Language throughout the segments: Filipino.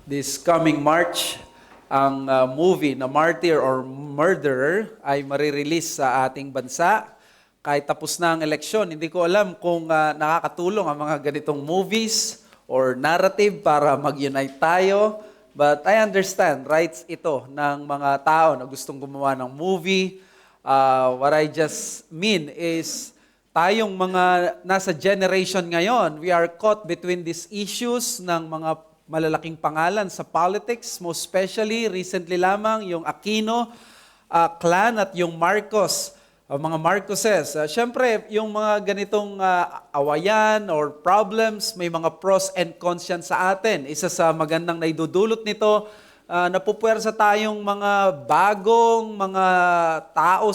This coming March, ang movie na Martyr or Murderer ay marirelease sa ating bansa. Kahit tapos na ang eleksyon, hindi ko alam kung nakakatulong ang mga ganitong movies or narrative para mag-unite tayo. But I understand, rights ito ng mga tao na gustong gumawa ng movie. What I just mean is, tayong mga nasa generation ngayon, we are caught between these issues ng mga malalaking pangalan sa politics, most especially recently lamang yung Aquino clan at yung Marcos, mga Marcoses. Siyempre, yung mga ganitong awayan or problems, may mga pros and cons yan sa atin. Isa sa magandang naidudulot nito, napupuwersa tayong mga bagong mga tao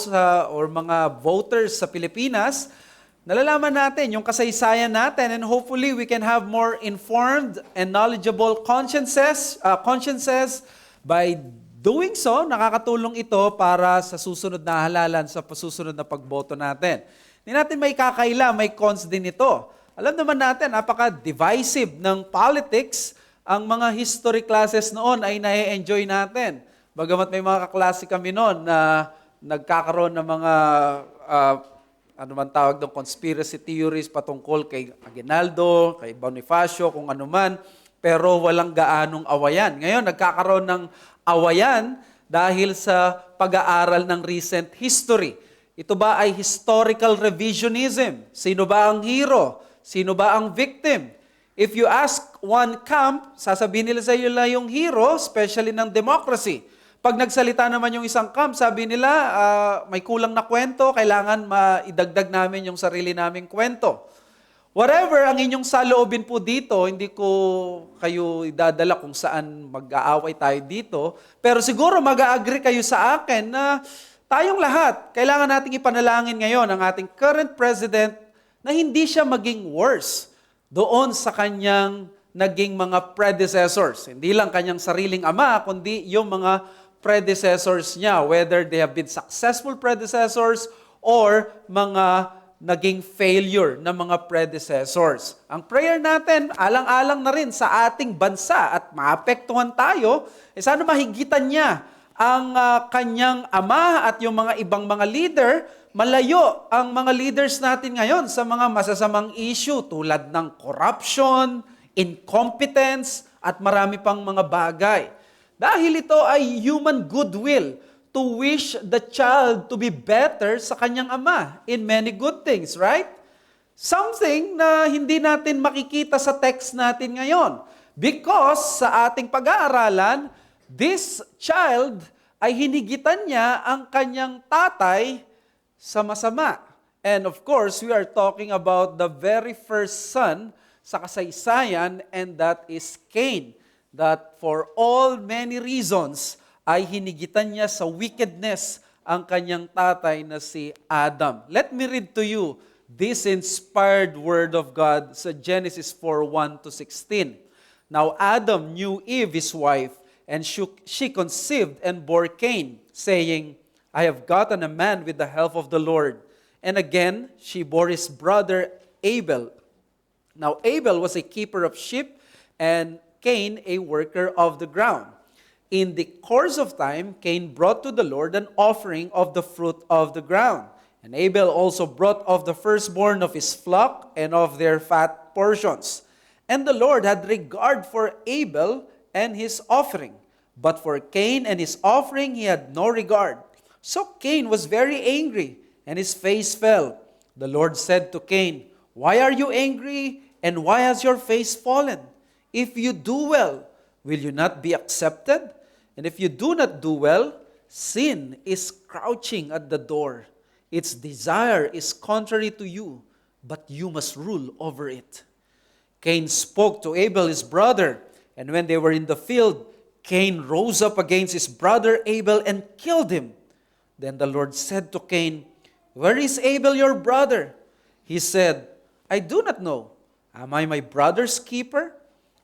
or mga voters sa Pilipinas. Nalalaman natin yung kasaysayan natin, and hopefully we can have more informed and knowledgeable consciences. By doing so, nakakatulong ito para sa susunod na halalan, sa susunod na pagboto natin. Hindi natin may kakaila, may cons din ito. Alam naman natin, napaka-divisive ng politics. Ang mga history classes noon ay na-enjoy natin. Bagamat may mga kaklase kami noon na nagkakaroon ng mga ano man tawag ng conspiracy theories patungkol kay Aguinaldo, kay Bonifacio, kung ano man, pero walang gaanong awayan. Ngayon, nagkakaroon ng awayan dahil sa pag-aaral ng recent history. Ito ba ay historical revisionism? Sino ba ang hero? Sino ba ang victim? If you ask one camp, sasabihin nila sa iyo yung hero, especially ng democracy. Pag nagsalita naman yung isang camp, sabi nila, may kulang na kwento, kailangan maidagdag namin yung sarili naming kwento. Whatever ang inyong saloobin po dito, hindi ko kayo idadala kung saan mag-aaway tayo dito, pero siguro mag-agree kayo sa akin na tayong lahat, kailangan nating ipanalangin ngayon ang ating current president na hindi siya maging worse doon sa kanyang naging mga predecessors. Hindi lang kanyang sariling ama, kundi yung mga predecessors niya, whether they have been successful predecessors or mga naging failure na mga predecessors. Ang prayer natin, alang-alang na rin sa ating bansa at maapektuhan tayo, sana mahigitan niya ang kanyang ama at yung mga ibang mga leader, malayo ang mga leaders natin ngayon sa mga masasamang issue tulad ng corruption, incompetence, at marami pang mga bagay. Dahil ito ay human goodwill to wish the child to be better sa kanyang ama in many good things, right? Something na hindi natin makikita sa text natin ngayon. Because sa ating pag-aaralan, this child ay hinigitan niya ang kanyang tatay sa masama. And of course, we are talking about the very first son sa kasaysayan, and that is Cain. That for all many reasons ay hinigitan niya sa wickedness ang kanyang tatay na si Adam. Let me read to you this inspired word of God sa Genesis 4:1-16. Now Adam knew Eve his wife, and she conceived and bore Cain, saying, I have gotten a man with the help of the Lord. And again she bore his brother Abel. Now Abel was a keeper of sheep, and Cain a worker of the ground. In the course of time, Cain brought to the Lord an offering of the fruit of the ground. And Abel also brought of the firstborn of his flock and of their fat portions. And the Lord had regard for Abel and his offering, but for Cain and his offering he had no regard. So Cain was very angry, and his face fell. The Lord said to Cain, Why are you angry, and why has your face fallen? If you do well, will you not be accepted? And if you do not do well, sin is crouching at the door. Its desire is contrary to you, but you must rule over it. Cain spoke to Abel his brother, and when they were in the field, Cain rose up against his brother Abel and killed him. Then the Lord said to Cain, Where is Abel your brother? He said, I do not know. Am I my brother's keeper?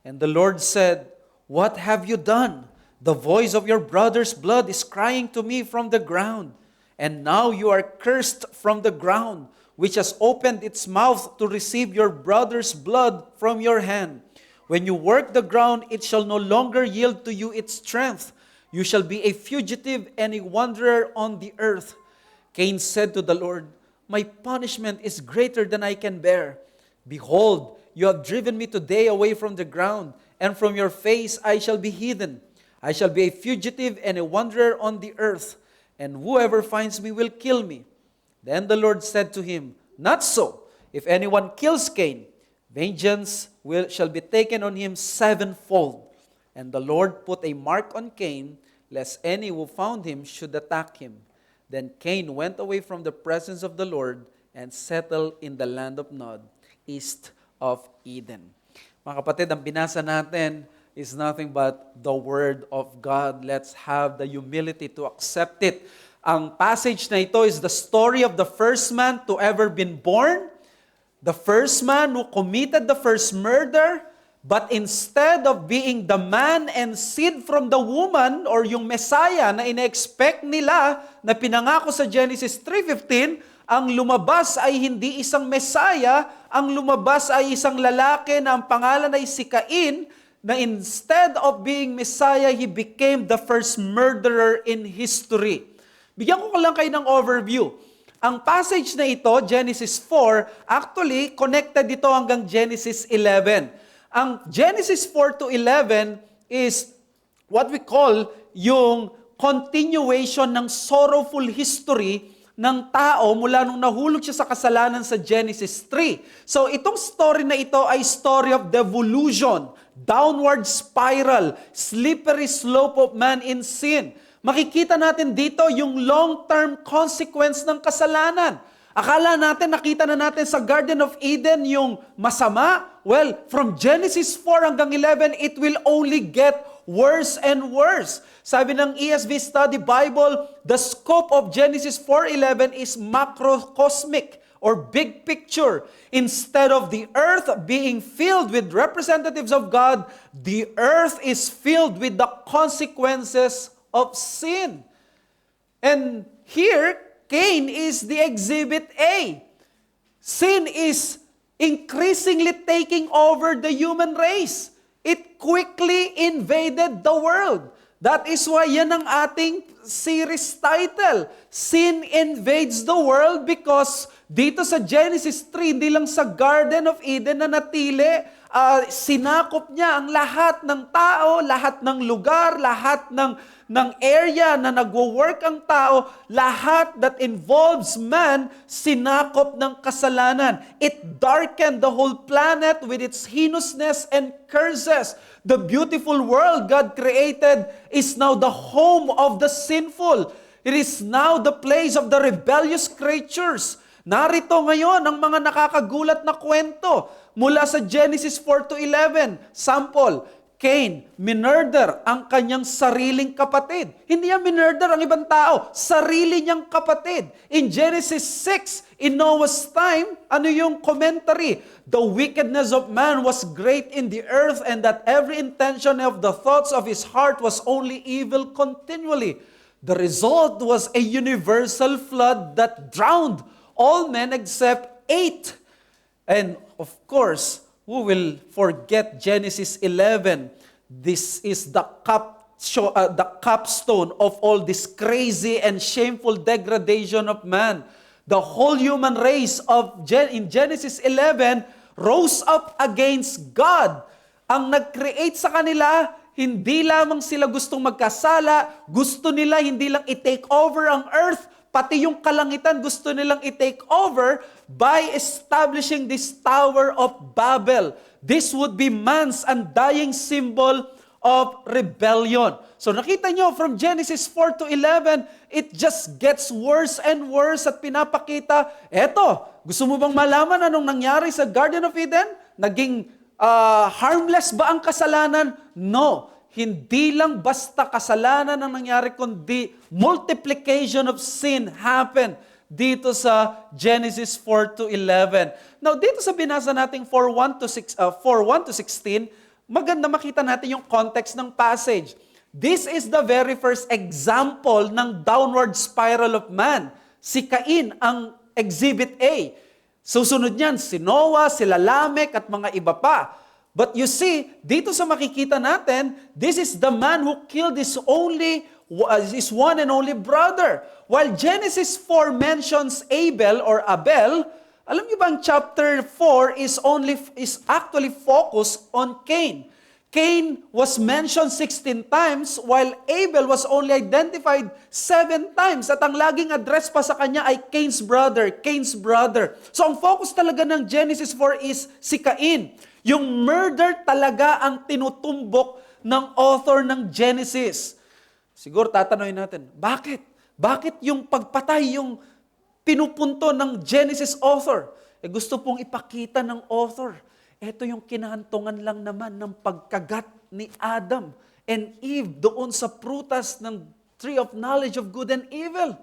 And the Lord said, What have you done? The voice of your brother's blood is crying to me from the ground. And now you are cursed from the ground, which has opened its mouth to receive your brother's blood from your hand. When you work the ground, it shall no longer yield to you its strength. You shall be a fugitive and a wanderer on the earth. Cain said to the Lord, My punishment is greater than I can bear. Behold, you have driven me today away from the ground, and from your face I shall be hidden. I shall be a fugitive and a wanderer on the earth, and whoever finds me will kill me. Then the Lord said to him, Not so. If anyone kills Cain, vengeance shall be taken on him sevenfold. And the Lord put a mark on Cain, lest any who found him should attack him. Then Cain went away from the presence of the Lord and settled in the land of Nod, east of Eden. Mga kapatid, ang binasa natin is nothing but the Word of God. Let's have the humility to accept it. Ang passage na ito is the story of the first man to ever been born, the first man who committed the first murder, but instead of being the man and seed from the woman or yung Messiah na ina-expect nila na pinangako sa Genesis 3:15, ang lumabas ay hindi isang Messiah, ang lumabas ay isang lalaki na ang pangalan ay si Cain, na instead of being Messiah, he became the first murderer in history. Bigyan ko lang kayo ng overview. Ang passage na ito, Genesis 4, actually connected dito hanggang Genesis 11. Ang Genesis 4 to 11 is what we call yung continuation ng sorrowful history ng tao mula nung nahulog siya sa kasalanan sa Genesis 3. So itong story na ito ay story of devolution, downward spiral, slippery slope of man in sin. Makikita natin dito yung long-term consequence ng kasalanan. Akala natin, nakita na natin sa Garden of Eden yung masama. Well, from Genesis 4 hanggang 11, it will only get worse and worse. Sabi ng ESV Study Bible, the scope of Genesis 4:11 is macrocosmic or big picture. Instead of the earth being filled with representatives of God, the earth is filled with the consequences of sin. And here, Cain is the exhibit A. Sin is increasingly taking over the human race. It quickly invaded the world. That is why yan ang ating series title. Sin invades the world because dito sa Genesis 3, hindi lang sa Garden of Eden na natili, sinakop niya ang lahat ng tao, lahat ng lugar, lahat ng area na nagwo-work ang tao, lahat that involves man, sinakop ng kasalanan. It darkened the whole planet with its heinousness and curses. The beautiful world God created is now the home of the sinful. It is now the place of the rebellious creatures. Narito ngayon ang mga nakakagulat na kwento mula sa Genesis 4 to 11. Sample, Cain, minurder ang kanyang sariling kapatid. Hindi niya minurder ang ibang tao, sarili niyang kapatid. In Genesis 6, in Noah's time, ano yung commentary? The wickedness of man was great in the earth, and that every intention of the thoughts of his heart was only evil continually. The result was a universal flood that drowned all men except 8. And of course, who will forget Genesis 11? This is the capstone of all this crazy and shameful degradation of man. The whole human race in Genesis 11 rose up against God. Ang nag-create sa kanila, hindi lamang sila gustong magkasala, gusto nila hindi lang i-take over ang earth, pati yung kalangitan gusto nilang i-take over by establishing this Tower of Babel. This would be man's undying symbol of rebellion. So nakita nyo, from Genesis 4 to 11, it just gets worse and worse at pinapakita, eto, gusto mo bang malaman anong nangyari sa Garden of Eden? Naging harmless ba ang kasalanan? No. Hindi lang basta kasalanan ang nangyari, kundi multiplication of sin happened dito sa Genesis 4 to 11. Now, dito sa binasa nating 4:1 to 16, maganda makita natin yung context ng passage. This is the very first example ng downward spiral of man. Si Cain ang exhibit A. Susunod niyan, si Noah, sila Lamech at mga iba pa. But you see, dito sa makikita natin, this is the man who killed his one and only brother. While Genesis 4 mentions Abel or Abel, alam niyo ba ang chapter 4 is actually focused on Cain. Cain was mentioned 16 times while Abel was only identified 7 times. At ang laging address pa sa kanya ay Cain's brother, Cain's brother. So ang focus talaga ng Genesis 4 is si Cain. Yung murder talaga ang tinutumbok ng author ng Genesis. Siguro tatanungin natin, bakit? Bakit yung pagpatay yung pinupunto ng Genesis author? Gusto pong ipakita ng author. Ito yung kinahantungan lang naman ng pagkagat ni Adam and Eve doon sa prutas ng tree of knowledge of good and evil.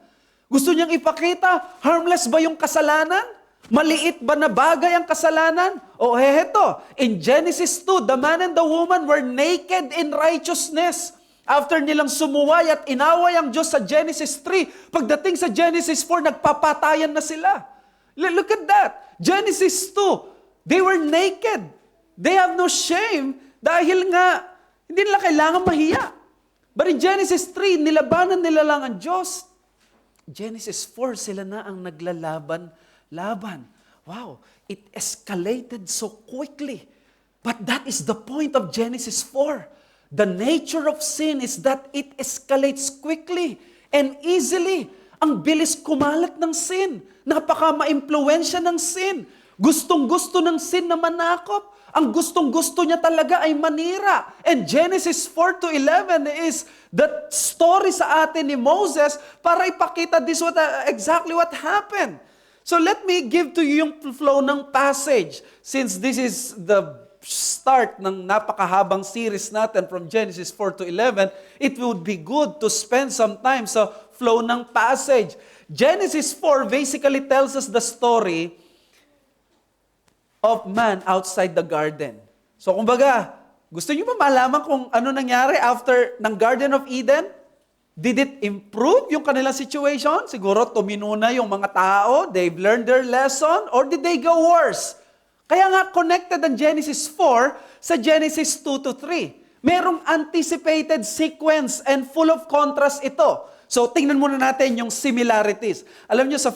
Gusto niyang ipakita, harmless ba yung kasalanan? Maliit ba na bagay ang kasalanan? O heto, in Genesis 2, the man and the woman were naked in righteousness. After nilang sumuway at inaway ang Diyos sa Genesis 3, pagdating sa Genesis 4, nagpapatayan na sila. Look at that. Genesis 2, they were naked. They have no shame dahil nga hindi nila kailangan mahiya. But in Genesis 3, nilabanan nila lang ang Diyos. Genesis 4, sila na ang naglalaban. Wow, it escalated so quickly. But that is the point of Genesis 4. The nature of sin is that it escalates quickly and easily. Ang bilis kumalat ng sin. Napaka ma-impluwensya ng sin. Gustong-gusto ng sin na manakop. Ang gustong-gusto niya talaga ay manira. And Genesis 4 to 11 is the story sa atin ni Moses para ipakita exactly what happened. So let me give to you yung flow ng passage. Since this is the start ng napakahabang series natin from Genesis 4 to 11, it would be good to spend some time sa flow ng passage. Genesis 4 basically tells us the story of man outside the garden. So kumbaga, gusto niyo ba malaman kung ano nangyari after ng Garden of Eden? Did it improve yung kanilang situation? Siguro tumino na yung mga tao, they've learned their lesson, or did they go worse? Kaya nga connected ang Genesis 4 sa Genesis 2 to 3. Merong anticipated sequence and full of contrast ito. So tingnan muna natin yung similarities. Alam niyo sa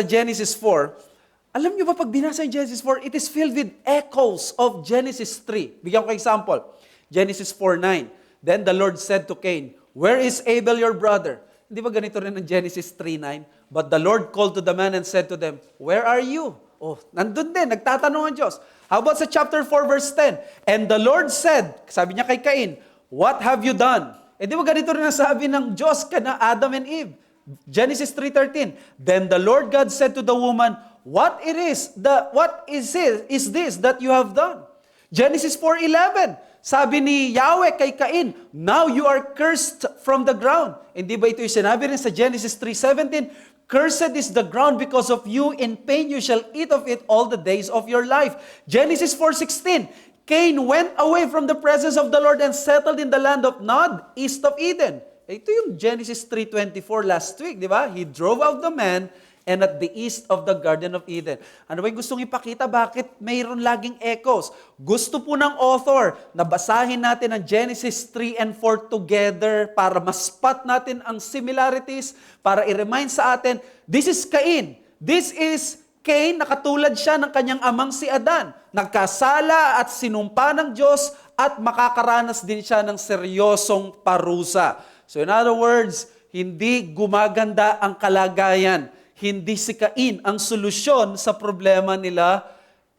Genesis 4, alam niyo ba pag binasa yung Genesis 4, it is filled with echoes of Genesis 3. Bigyan ko example. Genesis 4:9. Then the Lord said to Cain, "Where is Abel your brother?" Hindi ba ganito rin ang Genesis 3:9? But the Lord called to the man and said to them, "Where are you?" Oh, nandun din, nagtatanong ang Diyos. How about sa chapter 4 verse 10? And the Lord said, sabi niya kay Cain, "What have you done?" Di ba ganito rin ang sabi ng Diyos kana Adam and Eve? Genesis 3:13. Then the Lord God said to the woman, What is this that you have done? Genesis 4:11. Sabi ni Yahweh kay Cain, "Now you are cursed from the ground." Hindi ba ito yung sinabi rin sa Genesis 3:17? "Cursed is the ground because of you, in pain you shall eat of it all the days of your life." Genesis 4:16. Cain went away from the presence of the Lord and settled in the land of Nod, east of Eden. Ito yung Genesis 3:24 last week, di ba? He drove out the man and at the east of the Garden of Eden. Ano ba yung gustong ipakita? Bakit mayroon laging echoes? Gusto po ng author na basahin natin ang Genesis 3 and 4 together para ma-spot natin ang similarities, para i-remind sa atin, this is Cain. This is Cain, nakatulad siya ng kanyang amang si Adan. Nagkasala at sinumpa ng Diyos at makakaranas din siya ng seryosong parusa. So in other words, hindi gumaganda ang kalagayan. Hindi si Cain ang solusyon sa problema nila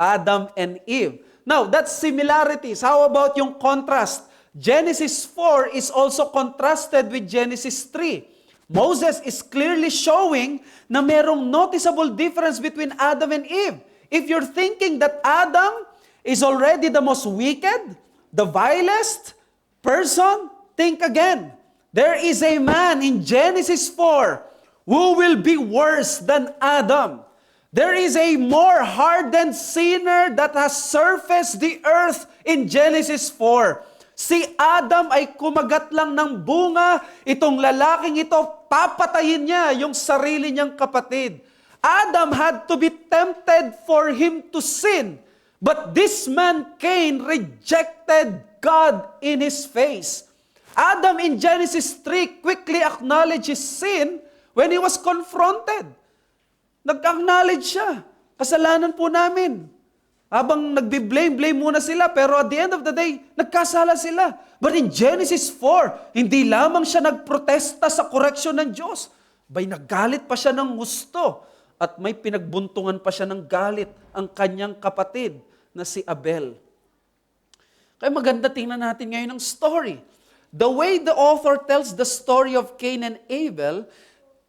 Adam and Eve. Now, that's similarities. How about yung contrast? Genesis 4 is also contrasted with Genesis 3. Moses is clearly showing na merong noticeable difference between Adam and Eve. If you're thinking that Adam is already the most wicked, the vilest person, think again. There is a man in Genesis 4 who will be worse than Adam. There is a more hardened sinner that has surfaced the earth in Genesis 4. Si Adam ay kumagat lang ng bunga, itong lalaking ito, papatayin niya yung sarili niyang kapatid. Adam had to be tempted for him to sin. But this man, Cain, rejected God in his face. Adam in Genesis 3 quickly acknowledged his sin when he was confronted. Nag-acknowledge siya. Kasalanan po namin. Habang nagbi-blame muna sila, pero at the end of the day, nagkasala sila. But in Genesis 4, hindi lamang siya nagprotesta sa koreksyon ng Diyos. Naggalit pa siya ng gusto. At may pinagbuntungan pa siya ng galit ang kanyang kapatid na si Abel. Kaya maganda tingnan natin ngayon ang story. The way the author tells the story of Cain and Abel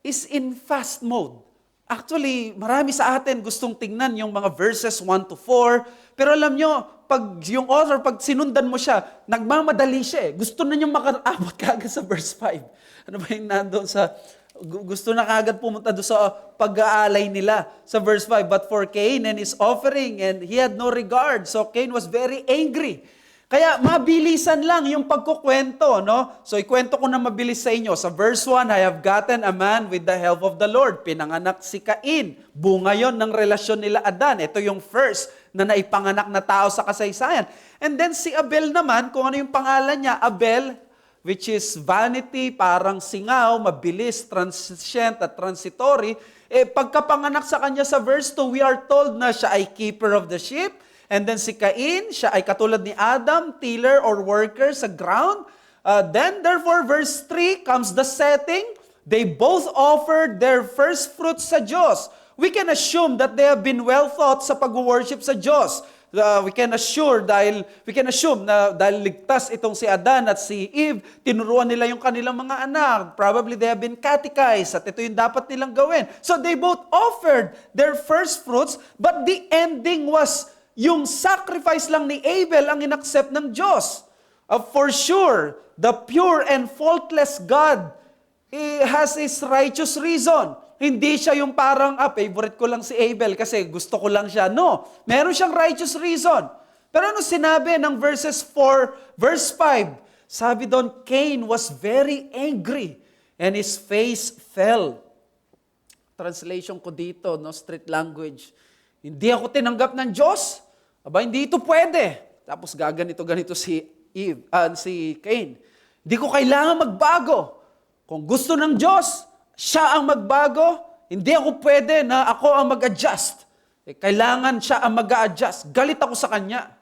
is in fast mode. Actually, marami sa atin gustong tingnan yung mga verses 1 to 4. Pero alam nyo, pag yung author, pag sinundan mo siya, nagmamadali siya eh. Gusto na niyang makaabot kagad sa verse 5. Ano ba yung nandoon sa... Gusto na kagad pumunta doon sa pag-aalay nila sa verse 5. But for Cain and his offering, and he had no regard. So Cain was very angry. Kaya mabilisan lang yung pagkukwento, no? So ikwento ko na mabilis sa inyo. Sa verse 1, I have gotten a man with the help of the Lord. Pinanganak si Cain. Bunga yon ng relasyon nila Adan. Ito yung first na naipanganak na tao sa kasaysayan. And then si Abel naman, kung ano yung pangalan niya, Abel, which is vanity, parang singaw, mabilis, transient at transitory. Pagkapanganak sa kanya sa verse 2, we are told na siya ay keeper of the sheep. And then si Cain, siya ay katulad ni Adam, tiller or worker sa ground. Then therefore, verse 3 comes the setting. They both offered their first fruits sa Diyos. We can assume that they have been well taught sa pag-worship sa Diyos. We can assume na dahil ligtas itong si Adan at si Eve, tinuruan nila yung kanilang mga anak. Probably they have been catechized at ito yung dapat nilang gawin. So they both offered their first fruits, but the ending was yung sacrifice lang ni Abel ang inaccept ng Diyos. For sure, the pure and faultless God has his righteous reason. Hindi siya yung parang, favorite ko lang si Abel kasi gusto ko lang siya. No, meron siyang righteous reason. Pero ano sinabi ng verse 5, sabi doon, Cain was very angry and his face fell. Translation ko dito, no, street language. Hindi ako tinanggap ng Diyos. Hindi ito pwede. Tapos gaganito-ganito si Cain. Hindi ko kailangan magbago. Kung gusto ng Diyos, siya ang magbago. Hindi ako pwede na ako ang mag-adjust. Kailangan siya ang mag-adjust. Galit ako sa kanya.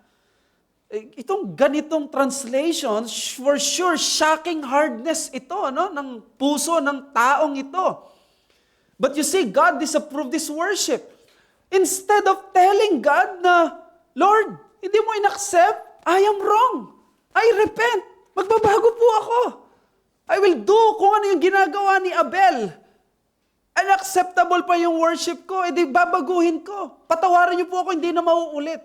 Itong ganitong translation, for sure, shocking hardness ito, no, ng puso ng taong ito. But you see, God disapproved this worship. Instead of telling God na, Lord, hindi mo in-accept, I am wrong. I repent. Magbabago po ako. I will do kung ano yung ginagawa ni Abel. Unacceptable pa yung worship ko, edi babaguhin ko. Patawarin niyo po ako, hindi na mauulit.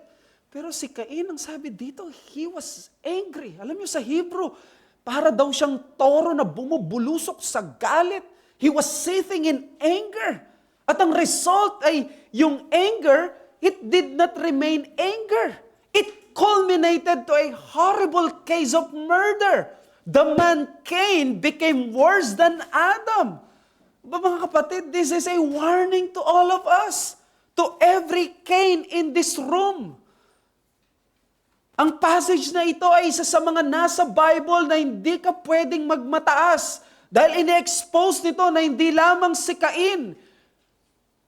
Pero si Cain, ang sabi dito, he was angry. Alam niyo sa Hebrew, para daw siyang toro na bumubulusok sa galit. He was seething in anger. At ang result ay yung anger, it did not remain anger. It culminated to a horrible case of murder. The man Cain became worse than Adam. Mga kapatid, this is a warning to all of us, to every Cain in this room. Ang passage na ito ay isa sa mga nasa Bible na hindi ka pwedeng magmataas dahil ine-expose nito na hindi lamang si Cain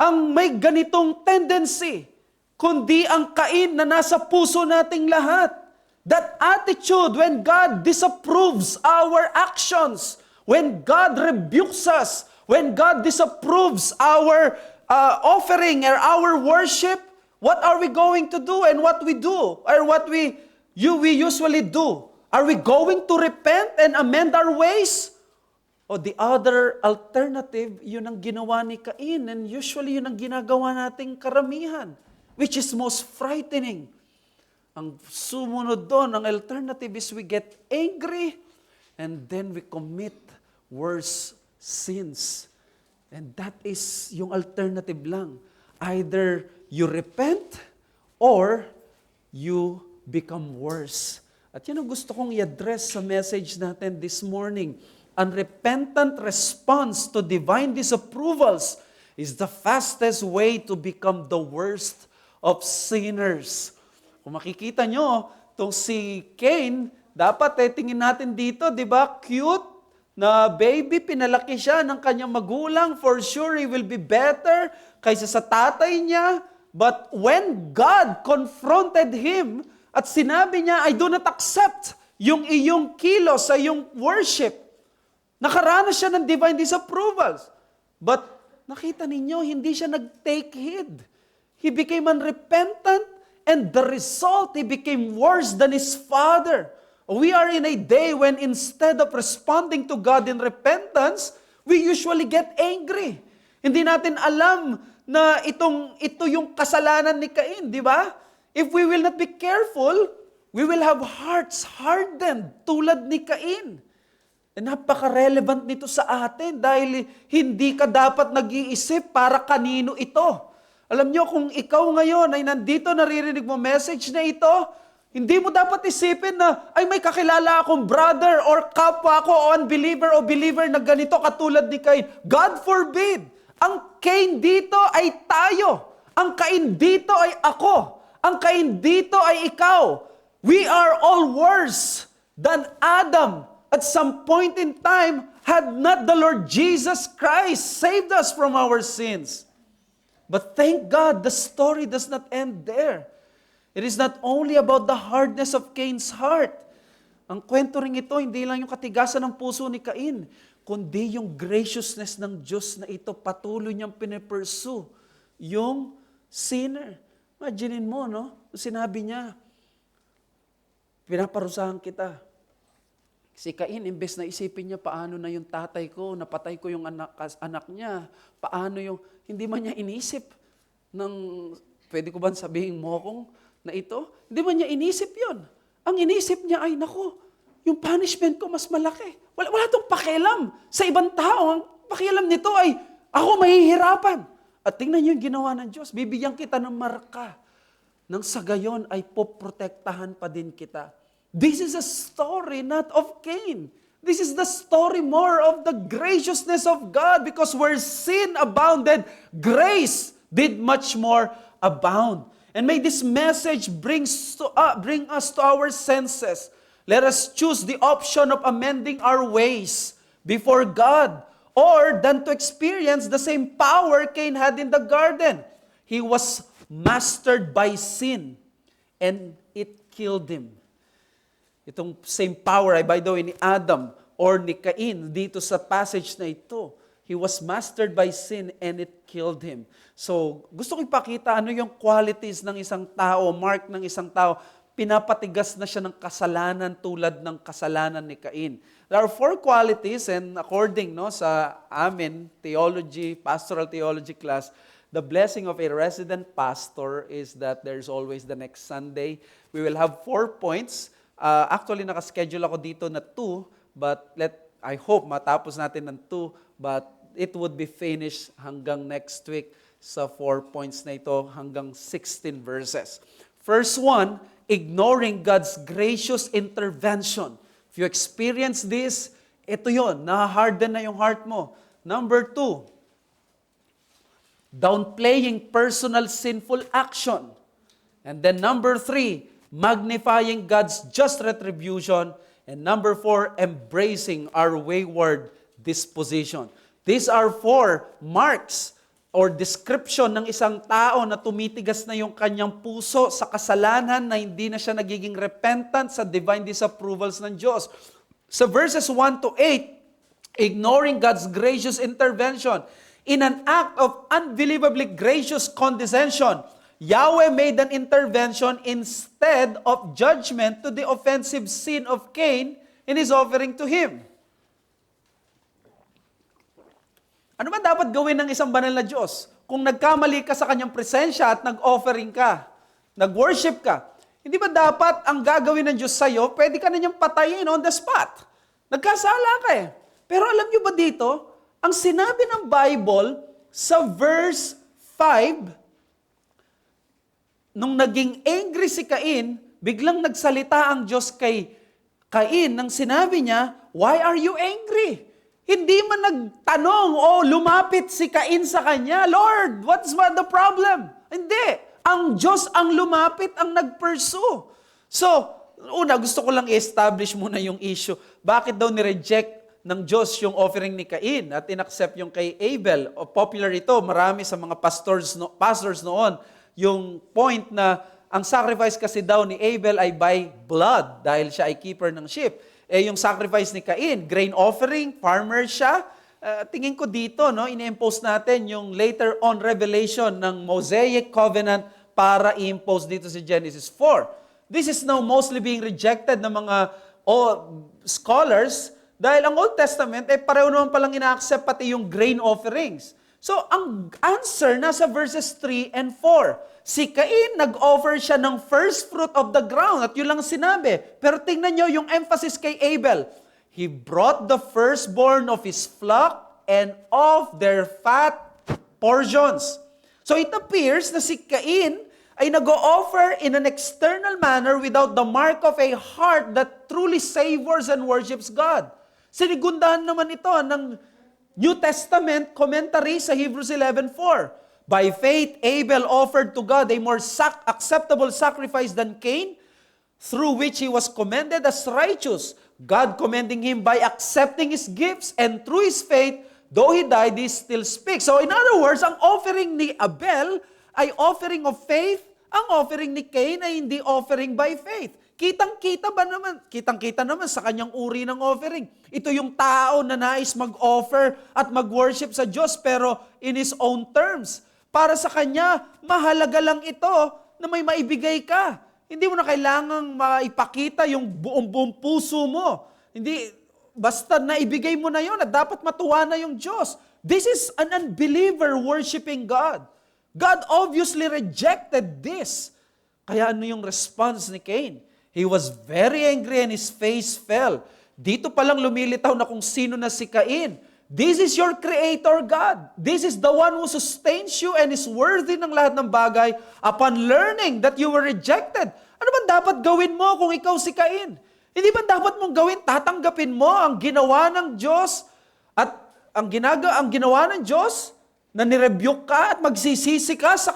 ang may ganitong tendency, kundi ang Cain na nasa puso nating lahat. That attitude when God disapproves our actions, when God rebukes us, when God disapproves our offering or our worship, what are we going to do and what we do or what we usually do? Are we going to repent and amend our ways? O the other alternative, yun ang ginawa ni Cain and usually yun ang ginagawa nating karamihan, which is most frightening. Ang sumunod doon, ang alternative is we get angry and then we commit worse sins. And that is yung alternative lang. Either you repent or you become worse. At yun ang gusto kong i-address sa message natin this morning. Unrepentant response to divine disapprovals is the fastest way to become the worst of sinners. Kung makikita nyo, itong si Cain, dapat tingin natin dito, di ba? Cute na baby, pinalaki siya ng kanyang magulang. For sure, he will be better kaysa sa tatay niya. But when God confronted him at sinabi niya, I do not accept yung iyong kilos sa iyong worship, nakaranas siya ng divine disapprovals. But nakita ninyo, hindi siya nag-take heed. He became unrepentant, and the result, he became worse than his father. We are in a day when instead of responding to God in repentance, we usually get angry. Hindi natin alam na ito yung kasalanan ni Cain, di ba? If we will not be careful, we will have hearts hardened tulad ni Cain. Napaka-relevant nito sa atin dahil hindi ka dapat nag-iisip para kanino ito. Alam nyo, kung ikaw ngayon ay nandito naririnig mo message na ito, hindi mo dapat isipin na, ay may kakilala akong brother or kapwa ko o unbeliever o believer na ganito katulad ni Cain. God forbid! Ang Cain dito ay tayo. Ang Cain dito ay ako. Ang Cain dito ay ikaw. We are all worse than Adam. At some point in time, had not the Lord Jesus Christ saved us from our sins. But thank God, the story does not end there. It is not only about the hardness of Cain's heart. Ang kwento rin ito, hindi lang yung katigasan ng puso ni Cain, kundi yung graciousness ng Diyos na ito patuloy niyang pinipursue yung sinner. Imaginin mo, no? Sinabi niya, pinaparusahan kita. Si Cain, imbes na isipin niya, paano na yung tatay ko, napatay ko yung anak niya, paano yung, hindi man niya inisip ng, pwede ko ba sabihin mokong na ito? Hindi man niya inisip yon. Ang inisip niya ay, naku, yung punishment ko mas malaki. Wala itong pakialam sa ibang tao. Ang pakialam nito ay, ako mahihirapan. At tingnan niyo yung ginawa ng Diyos. Bibigyan kita ng marka. Nang sa gayon ay poprotektahan pa din kita. This is a story not of Cain. This is the story more of the graciousness of God, because where sin abounded, grace did much more abound. And may this message bring us to our senses. Let us choose the option of amending our ways before God, or than to experience the same power Cain had in the garden. He was mastered by sin, and it killed him. Itong same power ay by the way ni Adam or ni Cain dito sa passage na ito. He was mastered by sin and it killed him. So, gusto ko ipakita ano yung qualities ng isang tao, mark ng isang tao. Pinapatigas na siya ng kasalanan tulad ng kasalanan ni Cain. There are 4 qualities, and according sa amin, theology, pastoral theology class, the blessing of a resident pastor is that there's always the next Sunday. We will have 4 points. Actually, nakaschedule ako dito na 2, but I hope matapos natin ng 2, but it would be finished hanggang next week sa 4 points na ito, hanggang 16 verses. First one, ignoring God's gracious intervention. If you experience this, ito yon, na-harden na yung heart mo. Number 2, downplaying personal sinful action. And then number 3, magnifying God's just retribution. And number 4, embracing our wayward disposition. These are 4 marks or description ng isang tao na tumitigas na yung kanyang puso sa kasalanan, na hindi na siya nagiging repentant sa divine disapprovals ng Diyos. Sa verses 1 to 8, ignoring God's gracious intervention, in an act of unbelievably gracious condescension, Yahweh made an intervention instead of judgment to the offensive sin of Cain in his offering to him. Ano ba dapat gawin ng isang banal na Diyos? Kung nagkamali ka sa kanyang presensya at nag-offering ka, nag-worship ka, hindi ba dapat ang gagawin ng Diyos sa'yo, pwede ka na niyang patayin on the spot? Nagkasala ka eh. Pero alam niyo ba dito, ang sinabi ng Bible sa verse 5, nung naging angry si Cain, biglang nagsalita ang Diyos kay Cain nang sinabi niya, "Why are you angry?" Hindi man nagtanong o lumapit si Cain sa kanya, "Lord, what's the problem?" Hindi. Ang Diyos ang lumapit, ang nag-pursue. So, una, gusto ko lang i-establish muna yung issue. Bakit daw ni-reject ng Diyos yung offering ni Cain at inaccept yung kay Abel? O popular ito, marami sa mga pastors noon, yung point na ang sacrifice kasi daw ni Abel ay by blood dahil siya ay keeper ng sheep. Yung sacrifice ni Cain, grain offering, farmer siya. Tingin ko dito, no, ini-impose natin yung later on revelation ng Mosaic Covenant para i-impose dito si Genesis 4. This is now mostly being rejected ng mga scholars dahil ang Old Testament, pareho naman palang ina-accept pati yung grain offerings. So, ang answer nasa verses 3 and 4. Si Cain, nag-offer siya ng first fruit of the ground at yun lang sinabi. Pero tingnan nyo yung emphasis kay Abel. He brought the firstborn of his flock and of their fat portions. So it appears na si Cain ay nag-o-offer in an external manner without the mark of a heart that truly savors and worships God. Sinigundahan naman ito ng New Testament commentary sa Hebrews 11:4. By faith, Abel offered to God a more acceptable sacrifice than Cain, through which he was commended as righteous, God commending him by accepting his gifts, and through his faith, though he died, he still speaks. So in other words, ang offering ni Abel ay offering of faith, ang offering ni Cain ay hindi offering by faith. Kitang-kita naman sa kanyang uri ng offering. Ito yung tao na nais mag-offer at mag-worship sa Diyos, pero in his own terms. Para sa kanya, mahalaga lang ito na may maibigay ka. Hindi mo na kailangang maipakita yung buong puso mo. Hindi, basta naibigay mo na yon at dapat matuwa na yung Diyos. This is an unbeliever worshiping God. God obviously rejected this. Kaya ano yung response ni Cain? He was very angry and his face fell. Dito palang lumilitaw na kung sino na si Cain. This is your Creator God. This is the one who sustains you and is worthy ng lahat ng bagay upon learning that you were rejected. Ano ba dapat gawin mo kung ikaw si Cain? Hindi ba dapat mong gawin, tatanggapin mo ang ginawa ng Diyos at ang ginawa ng Diyos na nirebuke ka at magsisisi ka sa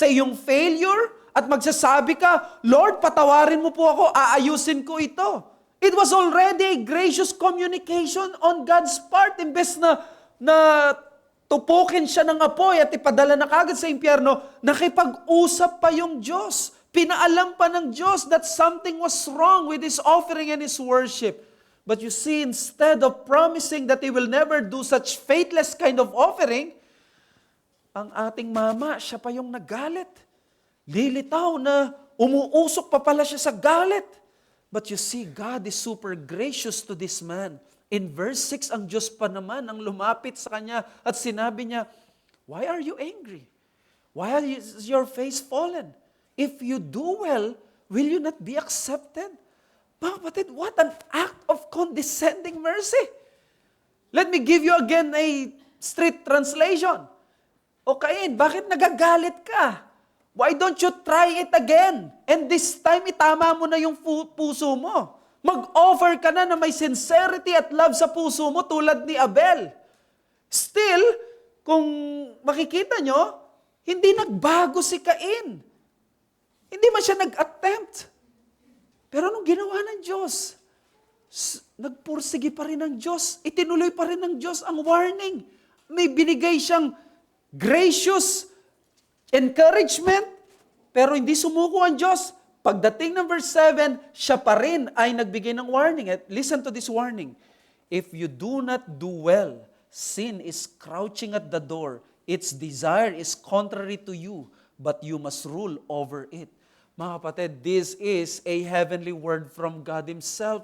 iyong failure at magsasabi ka, Lord, patawarin mo po ako, aayusin ko ito. It was already a gracious communication on God's part. Imbes na tupukin siya ng apoy at ipadala na kagad sa impyerno, nakipag-usap pa yung Diyos. Pinaalam pa ng Diyos that something was wrong with his offering and his worship. But you see, instead of promising that he will never do such faithless kind of offering, ang ating mama, siya pa yung nagalit. Lilitaw na umuusok pa pala siya sa galit. But you see, God is super gracious to this man. In verse 6, ang Diyos pa naman ang lumapit sa kanya at sinabi niya, why are you angry? Why is your face fallen? If you do well, will you not be accepted? Mga kapatid, what an act of condescending mercy. Let me give you again a street translation. O Cain, bakit nagagalit ka? Why don't you try it again? And this time, itama mo na yung puso mo. Mag-offer ka na may sincerity at love sa puso mo tulad ni Abel. Still, kung makikita nyo, hindi nagbago si Cain. Hindi man siya nag-attempt. Pero anong ginawa ng Diyos? Nagpursige pa rin ng Diyos. Itinuloy pa rin ng Diyos ang warning. May binigay siyang gracious encouragement, pero hindi sumuko ang Diyos. Pagdating ng verse 7, siya pa rin ay nagbigay ng warning. At listen to this warning. If you do not do well, sin is crouching at the door. Its desire is contrary to you, but you must rule over it. Mga kapatid, this is a heavenly word from God Himself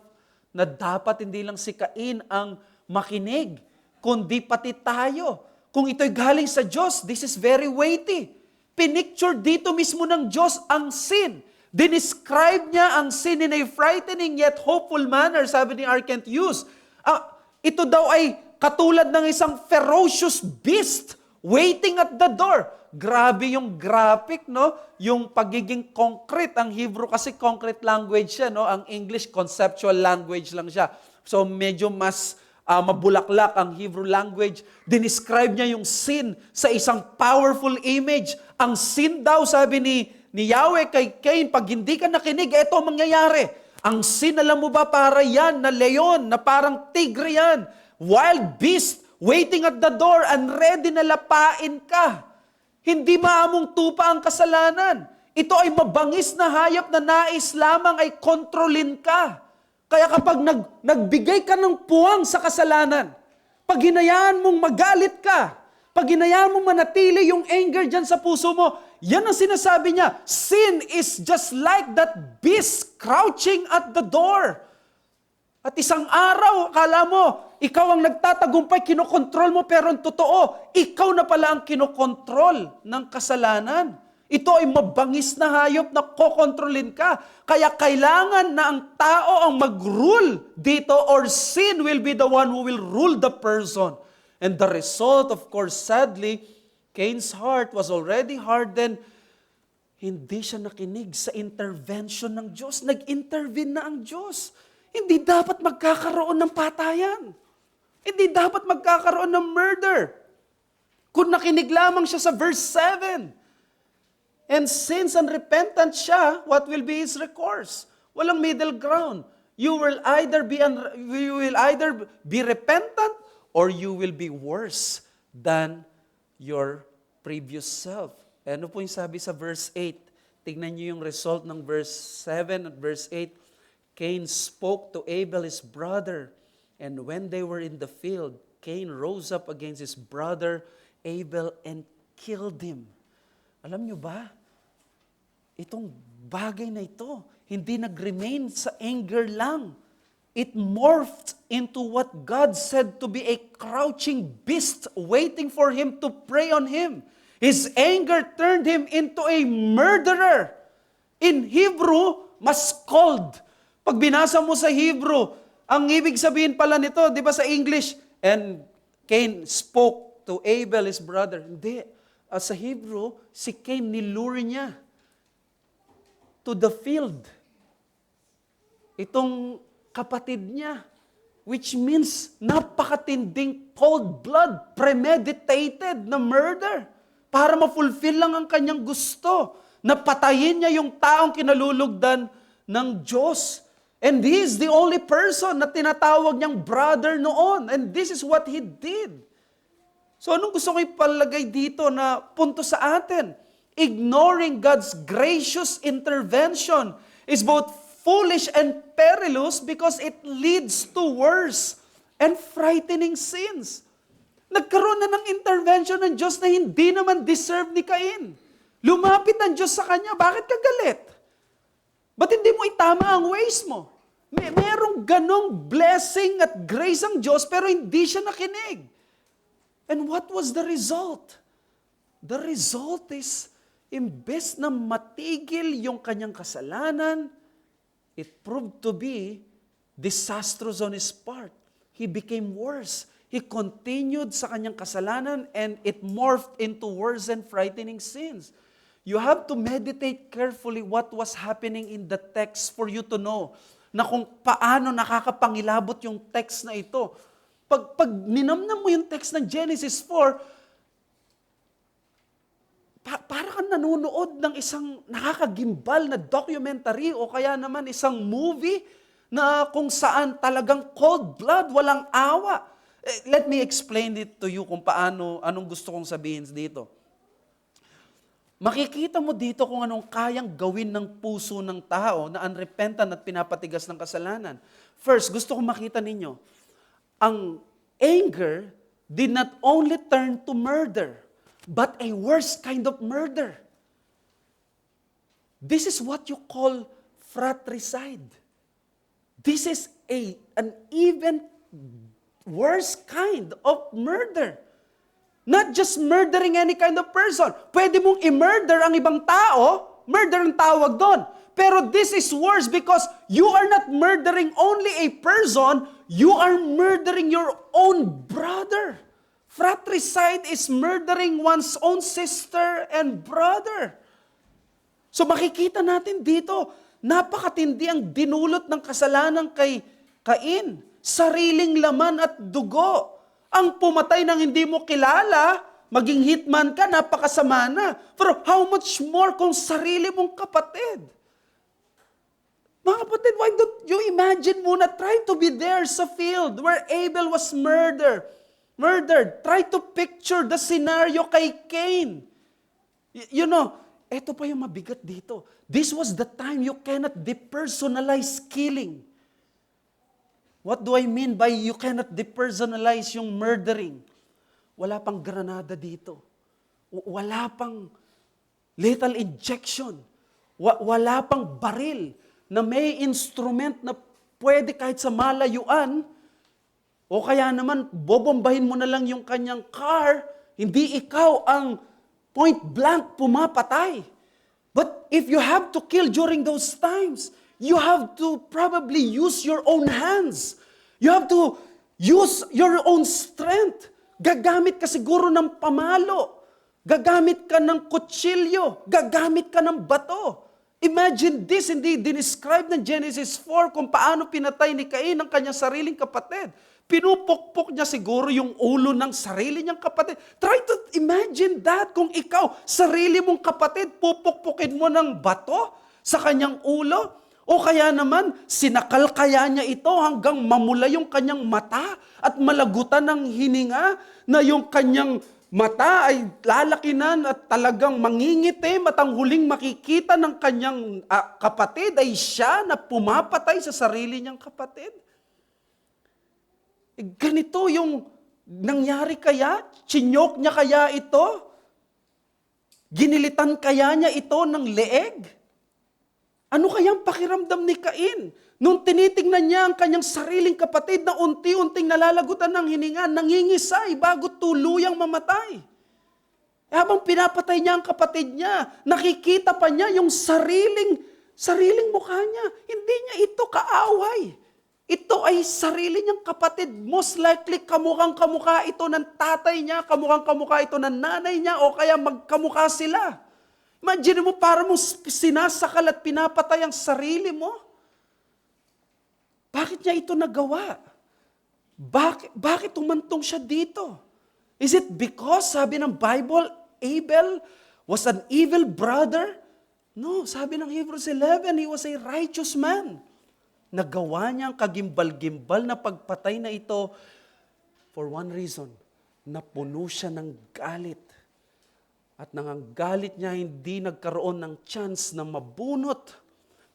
na dapat hindi lang si Cain ang makinig, kundi pati tayo. Kung ito'y galing sa Diyos, this is very weighty. Pinicture dito mismo ng Diyos ang sin. Dinescribe niya ang sin in a frightening yet hopeful manner, sabi ni R. Kent Hughes. Ito daw ay katulad ng isang ferocious beast waiting at the door. Grabe yung graphic, no? Yung pagiging concrete. Ang Hebrew kasi concrete language siya, no? Ang English conceptual language lang siya. So medyo mas mabulaklak ang Hebrew language. Dinescribe niya yung sin sa isang powerful image. Ang sin daw, sabi ni Yahweh kay Cain, pag hindi ka nakinig, eto ang mangyayari. Ang sin, alam mo ba, para yan na leon, na parang tigre yan. Wild beast waiting at the door and ready na lapain ka. Hindi maamong tupa ang kasalanan. Ito ay mabangis na hayop na nais lamang ay kontrolin ka. Kaya kapag nagbigay ka ng puwang sa kasalanan, pag hinayaan mong magalit ka, pag hinayaan mong manatili yung anger dyan sa puso mo, yan ang sinasabi niya, sin is just like that beast crouching at the door. At isang araw, akala mo, ikaw ang nagtatagumpay, kinokontrol mo, pero ang totoo, ikaw na pala ang kinokontrol ng kasalanan. Ito ay mabangis na hayop na kokontrolin ka. Kaya kailangan na ang tao ang mag-rule dito or sin will be the one who will rule the person. And the result, of course, sadly, Cain's heart was already hardened. Hindi siya nakinig sa intervention ng Diyos. Nag-intervene na ang Diyos. Hindi dapat magkakaroon ng patayan. Hindi dapat magkakaroon ng murder. Kung nakinig lamang siya sa verse 7, and since unrepentant siya, what will be his recourse? Walang middle ground. You will either be repentant or you will be worse than your previous self. Ano po yung sabi sa verse 8? Tignan niyo yung result ng verse 7 at verse 8. Cain spoke to Abel his brother, and when they were in the field, Cain rose up against his brother Abel and killed him. Alam niyo ba? Itong bagay na ito, hindi nag-remain sa anger lang. It morphed into what God said to be a crouching beast waiting for him to prey on him. His anger turned him into a murderer. In Hebrew, maskold. Pag binasa mo sa Hebrew, ang ibig sabihin pala nito, di ba sa English, and Cain spoke to Abel, his brother. Hindi. Sa Hebrew, si Cain nilure niya to the field. Itong kapatid niya, which means napakatinding cold blood, premeditated na murder para ma-fulfill lang ang kanyang gusto. Napatayin niya yung taong kinalulugdan ng Diyos. And he is the only person na tinatawag niyang brother noon. And this is what he did. So anong gusto ko ipalagay dito na punto sa atin? Ignoring God's gracious intervention is both foolish and perilous because it leads to worse and frightening sins. Nagkaroon na ng intervention ng Diyos na hindi naman deserve ni Cain. Lumapit ang Diyos sa kanya, bakit ka galit? Ba't hindi mo itama ang ways mo? Merong ganong blessing at grace ang Diyos pero hindi siya nakinig. And what was the result? The result is, imbes na matigil yung kanyang kasalanan, it proved to be disastrous on his part. He became worse. He continued sa kanyang kasalanan and it morphed into worse and frightening sins. You have to meditate carefully what was happening in the text for you to know na kung paano nakakapangilabot yung text na ito. Pag ninamnam mo yung text ng Genesis 4, para kang nanonood ng isang nakakagimbal na documentary o kaya naman isang movie na kung saan talagang cold blood, walang awa. Let me explain it to you kung paano, anong gusto kong sabihin dito. Makikita mo dito kung anong kayang gawin ng puso ng tao na unrepentant at pinapatigas ng kasalanan. First, gusto kong makita ninyo, ang anger did not only turn to murder, but a worse kind of murder. This is what you call fratricide. This is an even worse kind of murder. Not just murdering any kind of person. Pwede mong i-murder ang ibang tao, murder ang tawag doon. Pero this is worse because you are not murdering only a person, you are murdering your own brother. Fratricide is murdering one's own sister and brother. So makikita natin dito, napakatindi ang dinulot ng kasalanan kay Cain. Sariling laman at dugo. Ang pumatay ng hindi mo kilala, maging hitman ka, napakasama na. Pero how much more kung sarili mong kapatid? Mga kapatid, why don't you imagine muna, try to be there sa field where Abel was murdered. Try to picture the scenario kay Cain. You know, eto pa yung mabigat dito. This was the time you cannot depersonalize killing. What do I mean by you cannot depersonalize yung murdering? Wala pang granada dito. Wala pang lethal injection. Wala pang baril na may instrument na pwede kahit sa malayuan, o kaya naman bobombahin mo na lang yung kanyang car, hindi ikaw ang point blank pumapatay. But if you have to kill during those times, you have to probably use your own hands. You have to use your own strength. Gagamit ka siguro ng pamalo. Gagamit ka ng kutsilyo. Gagamit ka ng bato. Imagine this, hindi dinescribe ng Genesis 4 kung paano pinatay ni Cain ang kanyang sariling kapatid. Pinupukpok niya siguro yung ulo ng sarili niyang kapatid. Try to imagine that kung ikaw, sarili mong kapatid, pupukpukin mo ng bato sa kanyang ulo. O kaya naman, sinakal kaya niya ito hanggang mamula yung kanyang mata at malagutan ng hininga na yung kanyang mata ay lalakinan at talagang mangingitim at ang huling makikita ng kanyang kapatid ay siya na pumapatay sa sarili niyang kapatid. Ganito yung nangyari kaya? Chinyok niya kaya ito? Ginilitan kaya niya ito ng leeg? Ano kayang pakiramdam ni Cain? Nung tinitingnan niya ang kanyang sariling kapatid na unti-unting nalalagutan ng hininga, nangingisay bago tuluyang mamatay. Habang pinapatay niya ang kapatid niya, nakikita pa niya yung sariling mukha niya. Hindi niya ito kaaway. Ito ay sarili niyang kapatid. Most likely, kamukhang-kamukha ito ng tatay niya, kamukhang-kamukha ito ng nanay niya, o kaya magkamukha sila. Imagine mo, para mo sinasakal at pinapatay ang sarili mo. Bakit niya ito nagawa? Bakit umantong siya dito? Is it because, sabi ng Bible, Abel was an evil brother? No, sabi ng Hebrews 11, he was a righteous man. Nagawa niya ang kagimbal-gimbal na pagpatay na ito for one reason, napuno siya ng galit. At nang ang galit niya, hindi nagkaroon ng chance na mabunot.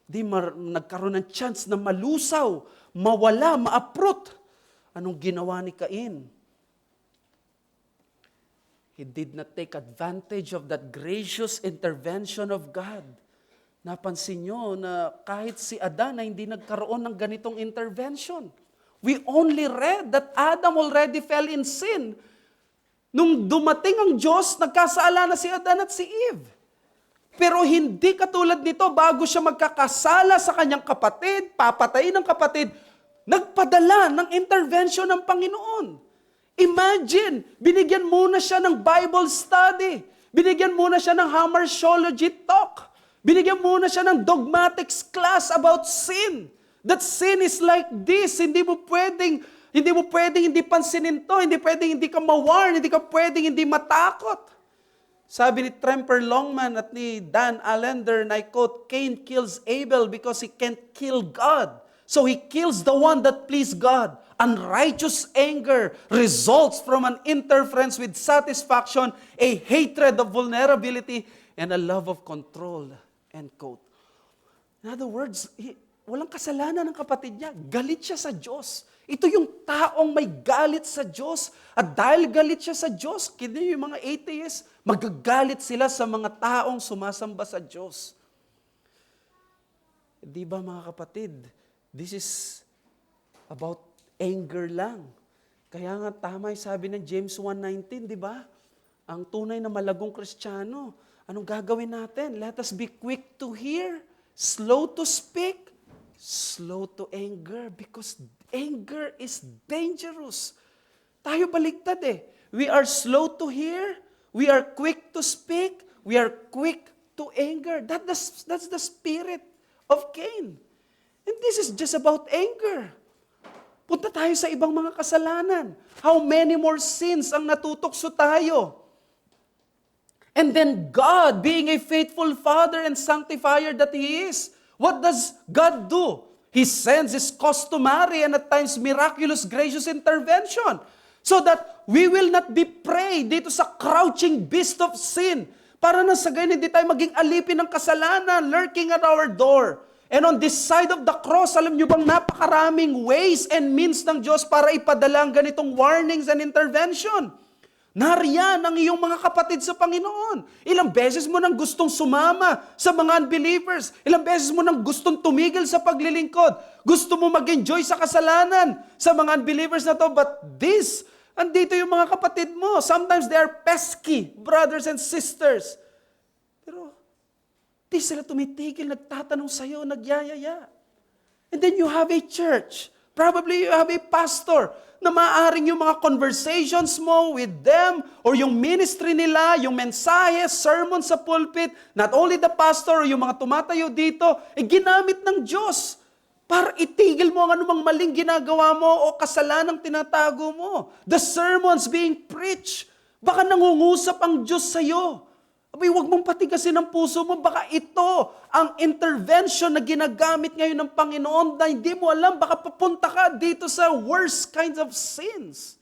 Hindi nagkaroon ng chance na malusaw, mawala, maaprot. Anong ginawa ni Cain? He did not take advantage of that gracious intervention of God. Napansin nyo na kahit si Adan na hindi nagkaroon ng ganitong intervention. We only read that Adam already fell in sin. Nung dumating ang Diyos, nagkasala na si Adan at si Eve. Pero hindi katulad nito, bago siya magkakasala sa kanyang kapatid, papatayin ng kapatid, nagpadala ng intervention ng Panginoon. Imagine, binigyan muna siya ng Bible study. Binigyan muna siya ng Hammershology talk. Binigyan muna siya ng dogmatics class about sin. That sin is like this. Hindi mo pwedeng hindi pansinin to, hindi pwedeng hindi ka ma-warn, hindi ka pwedeng hindi matakot. Sabi ni Tremper Longman at ni Dan Allender, and I quote, Cain kills Abel because he can't kill God. So he kills the one that pleased God. Unrighteous anger results from an interference with satisfaction, a hatred of vulnerability, and a love of control. End quote. In other words, walang kasalanan ng kapatid niya. Galit siya sa Diyos. Ito yung taong may galit sa Diyos. At dahil galit siya sa Diyos, kini yung mga atheists, magagalit sila sa mga taong sumasamba sa Diyos. Di ba mga kapatid, this is about anger lang. Kaya nga tama yung sabi ng James 1:19, di ba? Ang tunay na malagong Kristiyano, anong gagawin natin? Let us be quick to hear, slow to speak, slow to anger, because anger is dangerous. Tayo baligtad eh. We are slow to hear, we are quick to speak, we are quick to anger. That's the spirit of Cain. And this is just about anger. Punta tayo sa ibang mga kasalanan. How many more sins ang natutokso tayo? And then God, being a faithful Father and sanctifier that He is, what does God do? He sends His customary and at times miraculous gracious intervention so that we will not be prey dito sa crouching beast of sin. Para na sa ganyan, hindi tayo maging alipin ng kasalanan lurking at our door. And on this side of the cross, alam nyo bang napakaraming ways and means ng Diyos para ipadala ang ganitong warnings and intervention. Nariyan ang iyong mga kapatid sa Panginoon. Ilang beses mo nang gustong sumama sa mga unbelievers. Ilang beses mo nang gustong tumigil sa paglilingkod. Gusto mo mag-enjoy sa kasalanan sa mga unbelievers na to. But andito yung mga kapatid mo. Sometimes they are pesky brothers and sisters. Pero di sila tumitigil, nagtatanong sa'yo, nagyayaya. And then you have a church. Probably you have a pastor na maaaring yung mga conversations mo with them or yung ministry nila, yung mensahe, sermon sa pulpit, not only the pastor or yung mga tumatayo dito, ginamit ng Diyos para itigil mo ang anumang maling ginagawa mo o kasalanang tinatago mo. The sermons being preached, baka nangungusap ang Diyos sa'yo. Abay, huwag mong patigasin ang puso mo. Baka ito ang intervention na ginagamit ngayon ng Panginoon na hindi mo alam, baka papunta ka dito sa worst kinds of sins.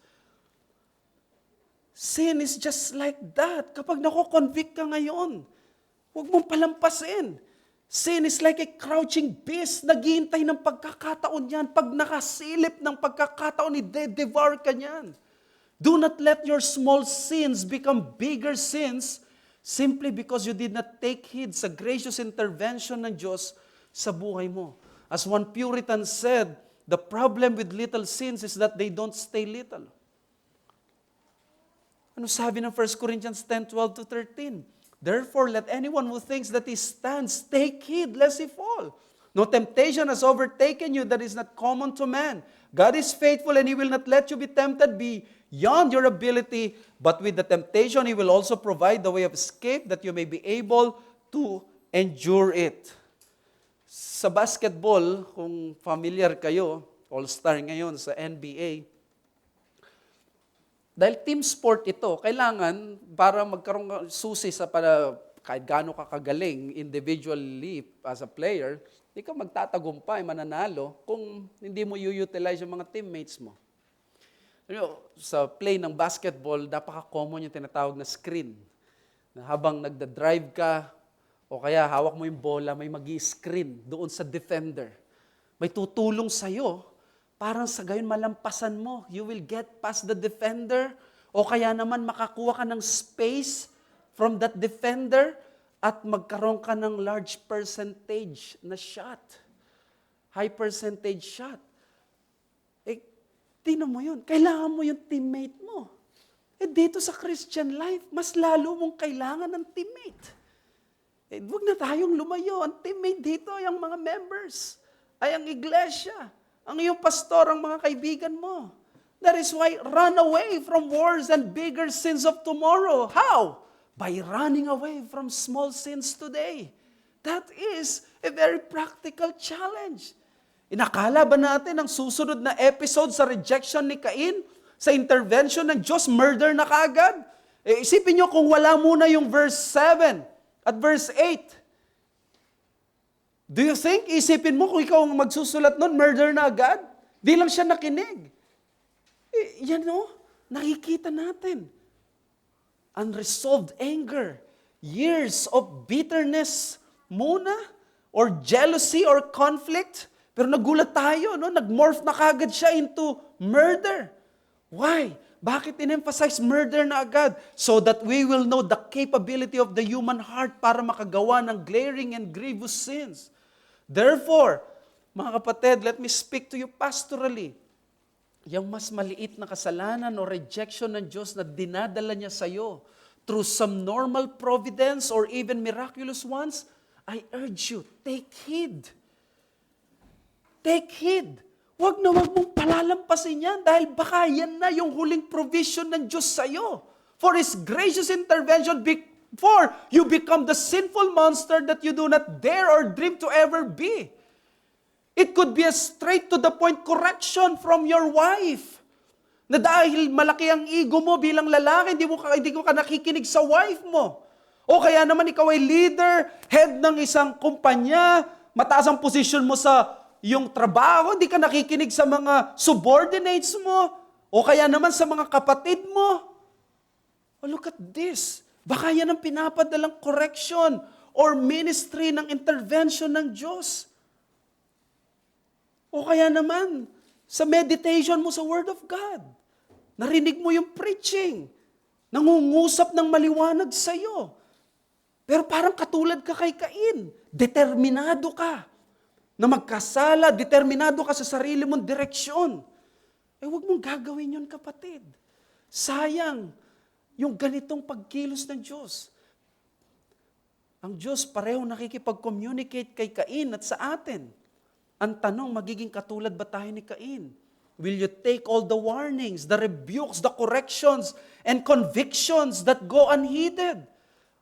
Sin is just like that. Kapag nako-convict ka ngayon, huwag mong palampasin. Sin is like a crouching beast. Naghihintay ng pagkakataon yan. Pag nakasilip ng pagkakataon, i-devour ka niyan. Do not let your small sins become bigger sins simply because you did not take heed sa gracious intervention ng Diyos sa buhay mo. As one Puritan said, the problem with little sins is that they don't stay little. Ano sabi ng 1 Corinthians 10:12-13? Therefore, let anyone who thinks that he stands take heed lest he fall. No temptation has overtaken you that is not common to man. God is faithful and He will not let you be tempted beyond your ability, but with the temptation, He will also provide the way of escape that you may be able to endure it. Sa basketball, kung familiar kayo, all-star ngayon sa NBA, dahil team sport ito, kailangan para magkaroon susi sa kahit gaano ka kagaling individually as a player, hindi ka magtatagumpay, mananalo kung hindi mo i-utilize yung mga teammates mo. Sa play ng basketball, napaka-common yung tinatawag na screen. Na habang nagda-drive ka, o kaya hawak mo yung bola, may magi-screen doon sa defender. May tutulong sa'yo, parang sa gayon malampasan mo. You will get past the defender, o kaya naman makakuha ka ng space from that defender, at magkaroon ka ng large percentage na shot. High percentage shot. Tingnan mo yun. Kailangan mo yung teammate mo. Dito sa Christian life, mas lalo mong kailangan ng teammate. Huwag na tayong lumayo. Ang teammate dito ay ang mga members. Ay ang iglesia. Ang iyong pastor, ang mga kaibigan mo. That is why run away from wars and bigger sins of tomorrow. How? By running away from small sins today. That is a very practical challenge. Inakala ba natin ang susunod na episode sa rejection ni Cain, sa intervention ng Diyos, murder na kaagad? Isipin nyo kung wala muna yung verse 7 at verse 8. Do you think, isipin mo kung ikaw ang magsusulat nun, murder na agad? Di lang siya nakinig. Yan o, nakikita natin. Unresolved anger, years of bitterness muna, or jealousy or conflict. Pero nagulat tayo, no? Nag-morph na kagad siya into murder. Why? Bakit in-emphasize murder na agad? So that we will know the capability of the human heart para makagawa ng glaring and grievous sins. Therefore, mga kapatid, let me speak to you pastorally. Yung mas maliit na kasalanan o rejection ng Diyos na dinadala niya sa iyo through some normal providence or even miraculous ones, I urge you, take heed. Take heed. Huwag mong palalampasin yan dahil baka yan na yung huling provision ng Diyos sa iyo for His gracious intervention before you become the sinful monster that you do not dare or dream to ever be. It could be a straight to the point correction from your wife. Na dahil malaki ang ego mo bilang lalaki, hindi ko ka nakikinig sa wife mo. O kaya naman ikaw ay leader, head ng isang kumpanya, mataas ang posisyon mo sa yung trabaho, hindi ka nakikinig sa mga subordinates mo, o kaya naman sa mga kapatid mo. Oh, look at this. Baka yan ang pinapadalang correction or ministry ng intervention ng Diyos. O kaya naman, sa meditation mo sa Word of God, narinig mo yung preaching, nangungusap ng maliwanag sa'yo. Pero parang katulad ka kay Cain, determinado ka na magkasala, determinado ka sa sarili mong direksyon. Huwag mong gagawin yun, kapatid. Sayang yung ganitong pagkilos ng Diyos. Ang Diyos pareho nakikipag-communicate kay Cain at sa atin. Ang tanong, magiging katulad ba tayo ni Cain? Will you take all the warnings, the rebukes, the corrections, and convictions that go unheeded?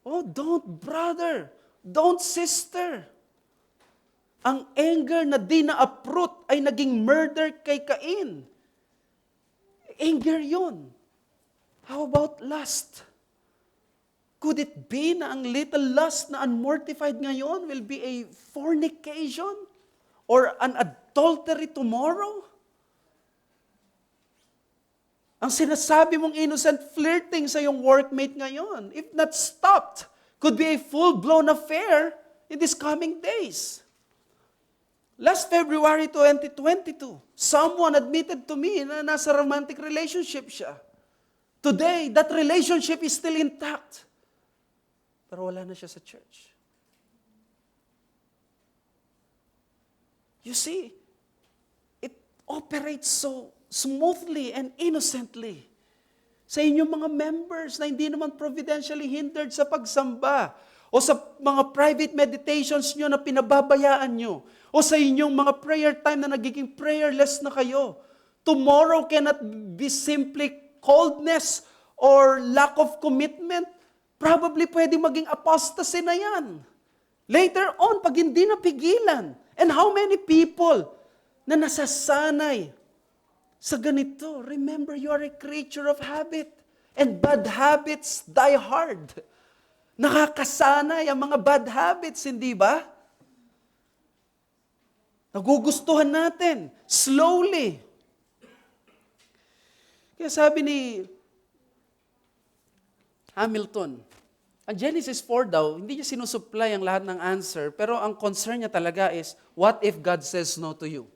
Oh, don't, brother. Don't, sister. Ang anger na di na-uproot ay naging murder kay Cain. Anger yun. How about lust? Could it be na ang little lust na unmortified ngayon will be a fornication or an adultery tomorrow? Ang sinasabi mong innocent flirting sa iyong workmate ngayon, if not stopped, could be a full-blown affair in these coming days. Last February 2022, someone admitted to me na nasa romantic relationship siya. Today, that relationship is still intact. Pero wala na siya sa church. You see, it operates so smoothly and innocently sa inyong mga members na hindi naman providentially hindered sa pagsamba o sa mga private meditations nyo na pinababayaan nyo o sa inyong mga prayer time na nagiging prayerless na kayo. Tomorrow cannot be simply coldness or lack of commitment. Probably pwede maging apostasy na yan. Later on, pag hindi napigilan. And how many people na nasasanay sa ganito? Remember, you are a creature of habit. And bad habits die hard. Nakakasanay ang mga bad habits, hindi ba? Nagugustuhan natin. Slowly. Kaya sabi ni Hamilton, ang Genesis 4 daw, hindi niya sinusupply ang lahat ng answer, pero ang concern niya talaga is, what if God says no to you?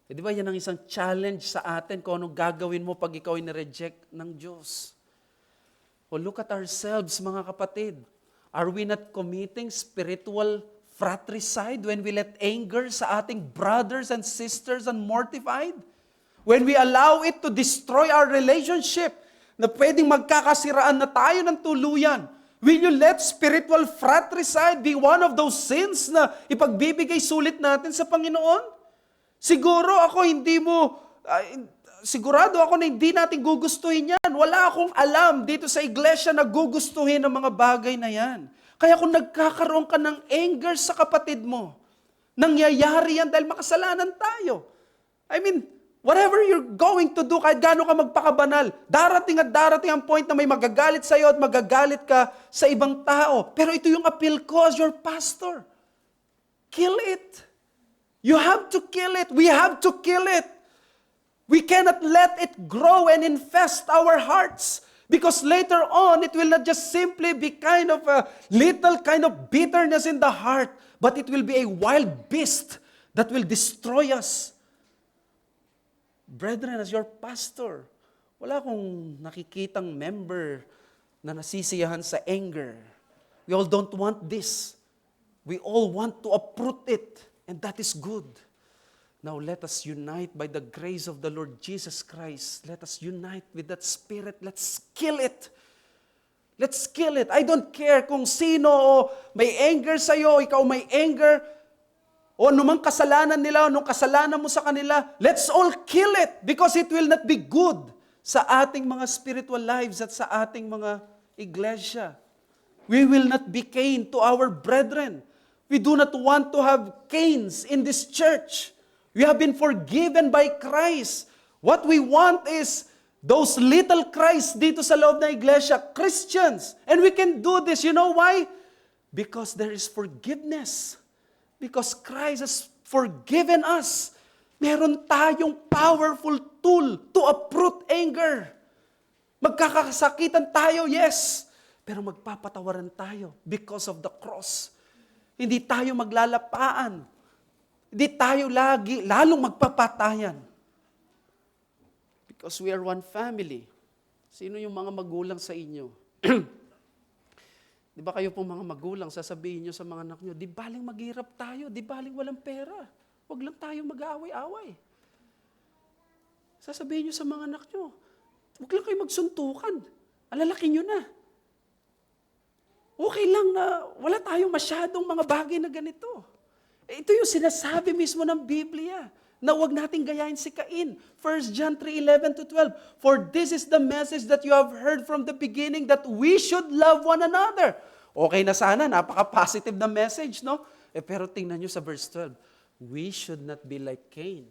Di ba yan ang isang challenge sa atin kung anong gagawin mo pag ikaw ay na-reject ng Diyos. Well, look at ourselves, mga kapatid. Are we not committing spiritual fratricide when we let anger sa ating brothers and sisters unmortified? When we allow it to destroy our relationship, na pwedeng magkakasiraan na tayo ng tuluyan, will you let spiritual fratricide be one of those sins na ipagbibigay sulit natin sa Panginoon? Sigurado ako na hindi natin gugustuhin yan. Wala akong alam dito sa iglesia na gugustuhin ang mga bagay na yan. Kaya kung nagkakaroon ka ng anger sa kapatid mo, nangyayari yan dahil makasalanan tayo. Whatever you're going to do, kahit gaano ka magpakabanal, darating ang point na may magagalit sa'yo at magagalit ka sa ibang tao. Pero ito yung appeal ko as your pastor. Kill it. You have to kill it. We have to kill it. We cannot let it grow and infest our hearts. Because later on, it will not just simply be kind of a little kind of bitterness in the heart, but it will be a wild beast that will destroy us. Brethren, as your pastor, wala akong nakikitang member na nasisiyahan sa anger. We all don't want this. We all want to uproot it, and that is good. Now let us unite by the grace of the Lord Jesus Christ. Let us unite with that spirit. Let's kill it. Let's kill it. I don't care kung sino o may anger sa'yo, ikaw may anger, o anumang kasalanan nila, anong kasalanan mo sa kanila, let's all kill it because it will not be good sa ating mga spiritual lives at sa ating mga iglesia. We will not be Cain to our brethren. We do not want to have Cains in this church. We have been forgiven by Christ. What we want is those little Christ dito sa loob ng iglesia, Christians. And we can do this. You know why? Because there is forgiveness. Because Christ has forgiven us. Meron tayong powerful tool to uproot anger. Magkakasakitan tayo, yes. Pero magpapatawaran tayo because of the cross. Hindi tayo maglalapaan. Hindi tayo lalong magpapatayan. Because we are one family. Sino yung mga magulang sa inyo? Di ba kayo pong mga magulang, sasabihin nyo sa mga anak nyo, di baling maghirap tayo, di baling walang pera. Huwag lang tayo mag-aaway-away. Sasabihin nyo sa mga anak nyo, huwag lang kayo magsuntukan. Alalaki nyo na. Okay lang na wala tayong masyadong mga bagay na ganito. Ito yung sinasabi mismo ng Biblia na huwag nating gayahin si Cain. 1 John 3:11-12. For this is the message that you have heard from the beginning, that we should love one another. Okay na sana, napaka-positive na message, no? Pero tingnan nyo sa verse 12. We should not be like Cain,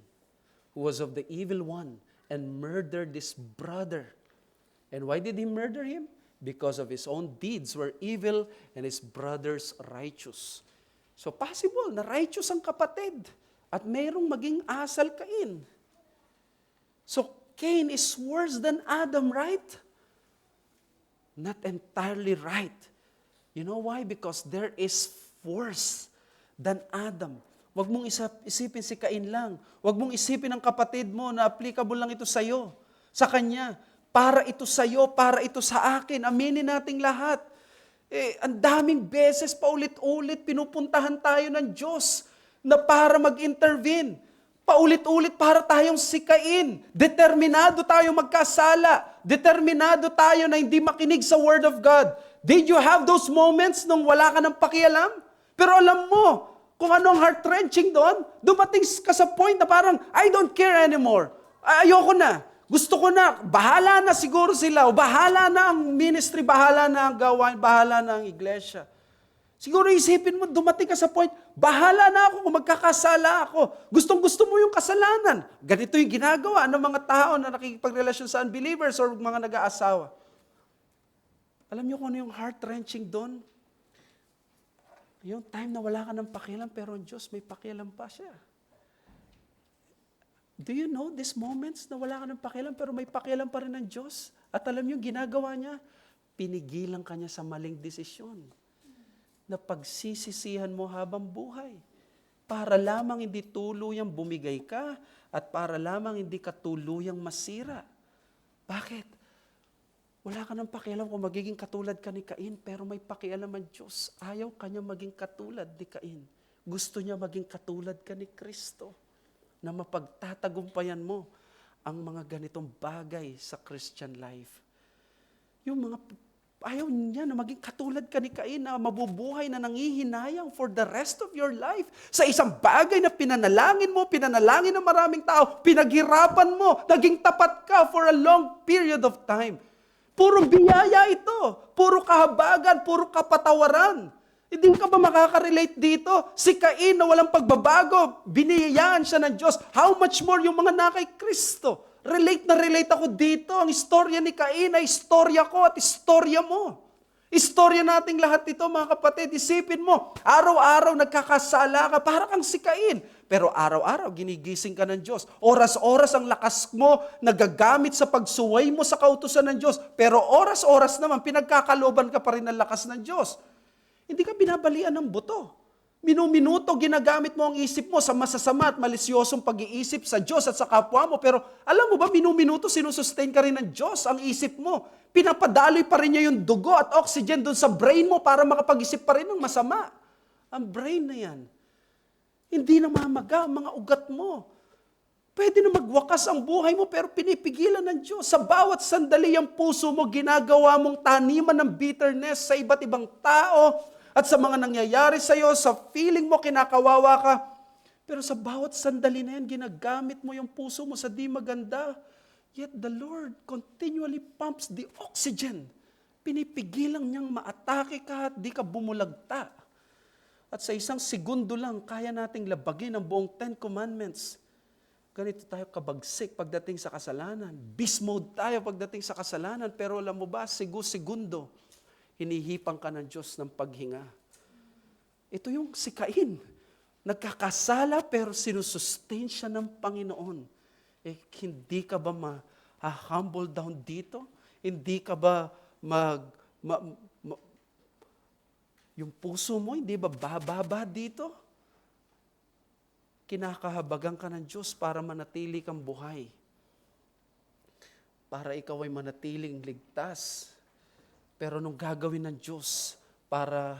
who was of the evil one and murdered his brother. And why did he murder him? Because of his own deeds were evil and his brothers righteous. So possible na righteous ang kapatid at mayroong maging asal Cain. So Cain is worse than Adam, right? Not entirely right. You know why? Because there is worse than Adam. Huwag mong isipin si Cain lang. Huwag mong isipin ang kapatid mo na applicable lang ito sa'yo, sa kanya. Para ito sa'yo, para ito sa akin. Aminin nating lahat. Ang daming beses, paulit-ulit, pinupuntahan tayo ng Diyos na para mag-intervene. Paulit-ulit para tayong si Cain. Determinado tayo magkasala. Determinado tayo na hindi makinig sa Word of God. Did you have those moments nung wala ka ng pakialam? Pero alam mo, kung ano ang heart-wrenching doon, dumating ka sa point na parang, I don't care anymore. Ayoko na. Gusto ko na, bahala na siguro sila, o bahala na ang ministry, bahala na ang gawain, bahala na ang iglesia. Siguro isipin mo, dumating ka sa point, bahala na ako kung magkakasala ako. Gustong-gusto mo yung kasalanan. Ganito yung ginagawa ng mga tao na nakikipagrelasyon sa unbelievers or mga nag-aasawa. Alam niyo kung ano yung heart-wrenching doon? Yung time na wala ka ng pakialam, pero ang Diyos may pakialam pa siya. Do you know these moments na wala ka ng pakialam pero may pakialam pa rin ng Diyos? At alam niyo, ginagawa niya, pinigilan ka niya sa maling desisyon na pagsisisihan mo habang buhay. Para lamang hindi tuluyang bumigay ka at para lamang hindi ka tuluyang masira. Bakit? Wala ka ng pakialam kung magiging katulad ka ni Cain, pero may pakialam ang Diyos. Ayaw kanya maging katulad ni Cain. Gusto niya maging katulad ka ni Kristo, na mapagtatagumpayan mo ang mga ganitong bagay sa Christian life. Yung mga, ayaw niya na maging katulad ka ni Cain na mabubuhay na nangihinayang for the rest of your life. Sa isang bagay na pinanalangin mo, pinanalangin ng maraming tao, pinaghirapan mo, naging tapat ka for a long period of time. Puro biyaya ito, puro kahabagan, puro kapatawaran. Hindi ka ba makaka-relate dito? Si Cain na walang pagbabago, biniyayaan siya ng Diyos. How much more yung mga na kay Kristo? Relate na relate ako dito. Ang istorya ni Cain ay istorya ko at istorya mo. Istorya nating lahat ito, mga kapatid. Isipin mo, araw-araw nagkakasala ka, para kang si Cain. Pero araw-araw ginigising ka ng Diyos. Oras-oras ang lakas mo nagagamit sa pagsuway mo sa kautusan ng Diyos. Pero oras-oras naman pinagkakalooban ka pa rin ng lakas ng Diyos. Hindi ka binabalian ng buto. Minuminuto ginagamit mo ang isip mo sa masasama at malisyosong pag-iisip sa Diyos at sa kapwa mo. Pero alam mo ba, minuminuto sinusustain ka rin ng Diyos ang isip mo. Pinapadaloy pa rin niya yung dugo at oxygen doon sa brain mo para makapag-isip pa rin ng masama. Ang brain na yan. Hindi na mamaga ang mga ugat mo. Pwede na magwakas ang buhay mo pero pinipigilan ng Diyos. Sa bawat sandali ang puso mo, ginagawa mong taniman ng bitterness sa iba't ibang tao at sa mga nangyayari sa iyo, sa feeling mo kinakawawa ka. Pero sa bawat sandali na yan, ginagamit mo yung puso mo sa di maganda. Yet the Lord continually pumps the oxygen. Pinipigilan niyang maatake ka at di ka bumulagta. At sa isang segundo lang, kaya nating labagin ang buong 10 Commandments. Ganito tayo kabagsik pagdating sa kasalanan. Beast mode tayo pagdating sa kasalanan. Pero alam mo ba, segundo, hinihipang ka ng Diyos ng paghinga. Ito yung si Cain. Nagkakasala pero sinusustain siya ng Panginoon. Hindi ka ba ma-humble down dito? Hindi ka ba yung puso mo, hindi ba bababa dito? Kinakahabagan ka ng Diyos para manatili kang buhay. Para ikaw ay manatiling ligtas. Pero nung gagawin ng Diyos para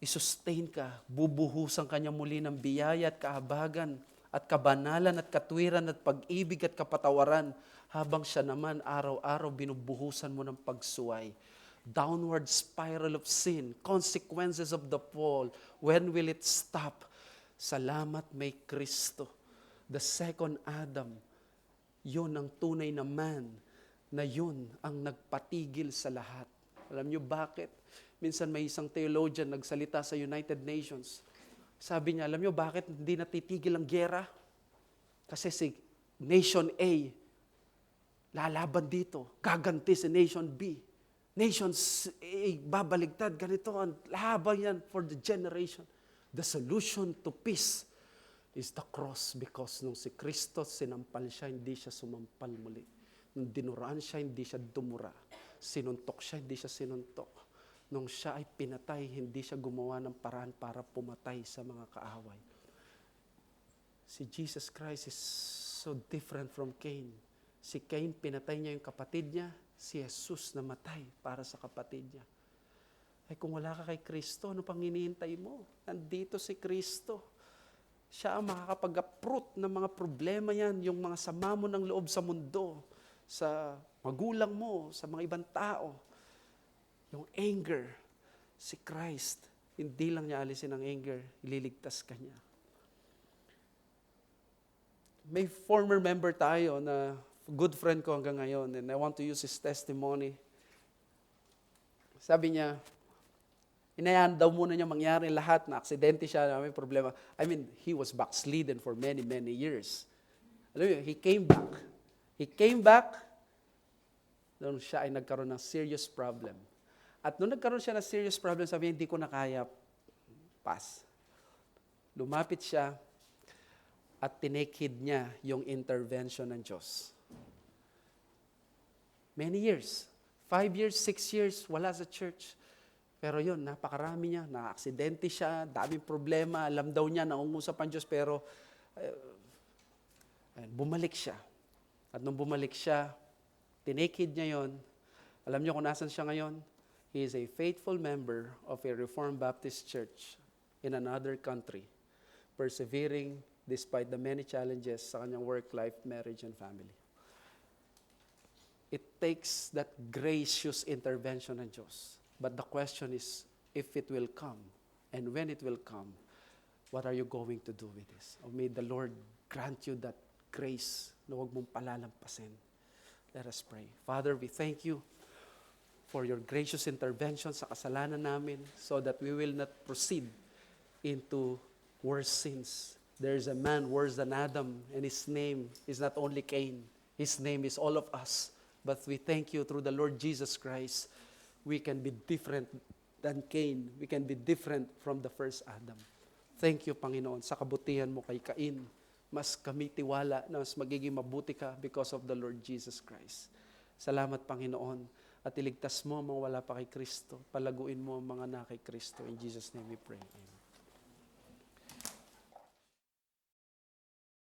i-sustain ka, bubuhusan ka niya muli ng biyaya at kahabagan at kabanalan at katwiran at pag-ibig at kapatawaran habang siya naman araw-araw binubuhusan mo ng pagsuway. Downward spiral of sin, consequences of the fall. When will it stop? Salamat may Kristo. The second Adam, yun ang tunay na man, na yun ang nagpatigil sa lahat. Alam niyo bakit? Minsan may isang theologian nagsalita sa United Nations. Sabi niya, alam niyo bakit hindi natitigil ang giyera? Kasi si Nation A, lalaban dito, gaganti si Nation B. Nations babaligtad, ganito, ang laban yan for the generation. The solution to peace is the cross because nung si Kristo sinampal siya, hindi siya sumampal muli. Nung dinuraan siya, hindi siya dumura. Sinuntok siya, hindi siya sinuntok. Nung siya ay pinatay, hindi siya gumawa ng paraan para pumatay sa mga kaaway. Si Jesus Christ is so different from Cain. Si Cain, pinatay niya yung kapatid niya. Si Jesus namatay para sa kapatid niya. Ay kung wala ka kay Kristo, ano pang hinihintay mo? Nandito si Kristo. Siya ang makakapag-uproot ng mga problema yan, yung mga sama mo ng loob sa mundo, sa magulang mo, sa mga ibang tao. Yung anger, si Christ, hindi lang niya alisin ang anger, ililigtas ka niya. May former member tayo na good friend ko hanggang ngayon, and I want to use his testimony. Sabi niya, inayaan daw muna niya mangyari lahat, na aksidente siya, na may problema. I mean, he was backslidden for many, many years. Alam mo, he came back. He came back, nung siya ay nagkaroon ng serious problem. At nung nagkaroon siya ng serious problem, sabi niya, hindi ko na kaya, pass. Lumapit siya, at tinekid niya yung intervention ng Diyos. Many years. 5 years, 6 years, wala sa church. Pero yun, napakarami niya. Na-aksidente siya, daming problema. Alam daw niya, naungusap ang Diyos, pero bumalik siya. At nung bumalik siya, tinekid niya yon. Alam niyo kung nasan siya ngayon? He is a faithful member of a Reformed Baptist church in another country, persevering despite the many challenges sa kanyang work, life, marriage, and family. It takes that gracious intervention ng Diyos. But the question is, if it will come, and when it will come, what are you going to do with this? Oh, may the Lord grant you that grace na huwag mong palalampasin. Let us pray. Father, we thank you for your gracious intervention sa kasalanan namin so that we will not proceed into worse sins. There is a man worse than Adam, and his name is not only Cain. His name is all of us. But we thank you through the Lord Jesus Christ, we can be different than Cain. We can be different from the first Adam. Thank you, Panginoon, sa kabutihan mo kay Cain. Mas kami tiwala na mas magiging mabuti ka because of the Lord Jesus Christ. Salamat, Panginoon. At iligtas mo ang mga wala pa kay Kristo. Palaguin mo ang mga na kay Kristo. In Jesus' name we pray. Amen.